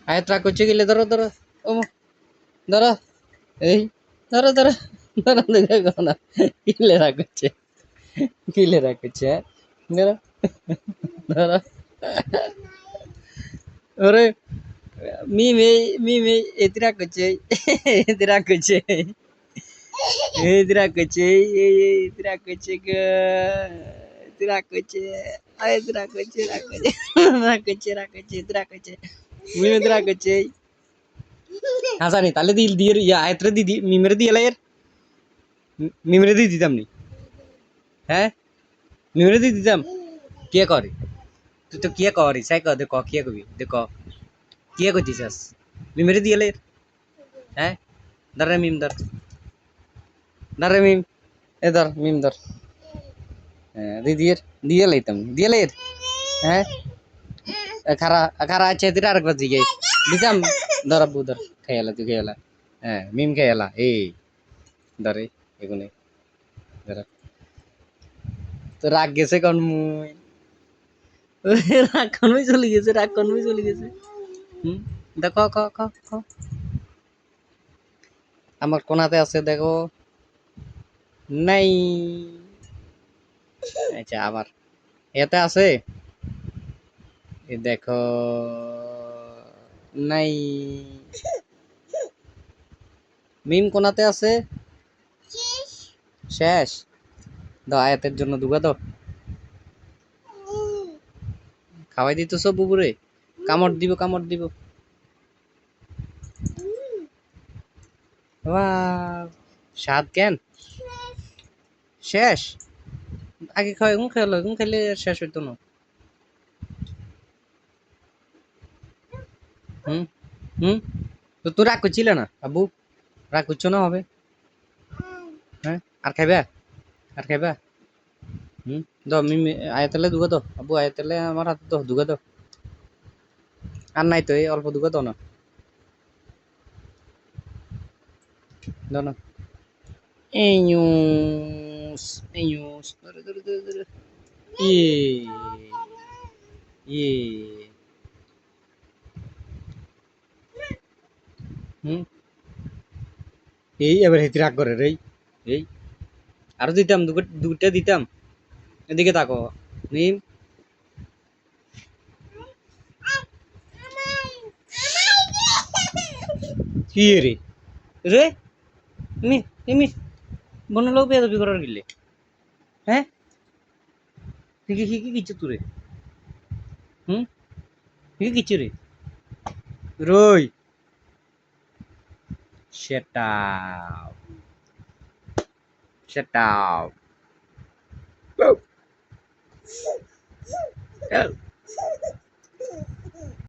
আয়াত রাগ করছে গেলে ধরো ধরো ও ধরো এই ধরো ধরো ধরো দেখো না কিলে রাগ করছে কিলে রাগ করছে হ্যাঁ? ধরো ধরো ওরে মিমে মিমে এতে রাগ করছে এতে রাগ করছে এতে রাগ করছে এতে রাগ করছে গো এতে রাগ করছে এতে রাগ করছে রাগ করছে রাগ করছে রাগ করছে এতে রাগ করছে মিমে এতে রাগ করছে হাসানি তাহলে দিল দিয়ে ইয়া আয়ত্রে দিদি মিমেরে দিয়ে এর মিমেরে দিয়ে দিতাম নি হ্যাঁ মিমেরে দিয়ে দিতাম কে করে তুই তো কে করিস সাই কর দেখ কে কবি দেখ কে করছিস মিমেরে দিয়ে এর হ্যাঁ ধর রে মিম ধর ধর রে মিম এ ধর মিম ধর হ্যাঁ দিদির দিয়ে লাইতাম দিয়ে লের হ্যাঁ খারা খারা আছে তুই আরেকবার দিকে দিতাম ধর আব্বু ধর খেয়ালা তুই খেয়ালা হ্যাঁ মিম খেয়ালা এই ধরে এগুনে ধর তো রাগ গেছে কোন মুই রাগ কনমই চলে গেছে রাগ কনমই চলে গেছে হুম দেখো ক ক ক আমার কোনাতে আছে দেখো নাই আচ্ছা আবার এতে আছে এ দেখো নাই মিম কোনাতে আছে শেষ দাও আয়াতের জন্য দুগা দাও খাওয়াই দিত সব বুবুরে কামড় দিব কামড় দিব ওয়াও স্বাদ কেন শেষ আগে খাওয়াই কোন খেলো কোন খেলে শেষ হইতো না হুম হুম তো তুই রাগ করছিল না আব্বু রাগ করছো না হবে হ্যাঁ আর খাইবা আর খাইবা হুম দাও মিমি আয়াতলে দুগা দাও আব্বু আয়াতলে আমার হাতে দাও দুগা দাও আর নাই তো এই অল্প দুগা দাও না দাও না এños এños ধরে ধরে ধরে ধরে ইয়ে ইয়ে হুম এই এবার হেতি রাগ করে রে এই আরো দিতাম দুটা দিতাম এদিকে তাকো মিম কি রে রে মি এমি বন লোক বেয়াদবি করার গিলে হ্যাঁ কি কিচ্ছু তুরে হুম কি কিচ্ছু রে রই সেটা সেটা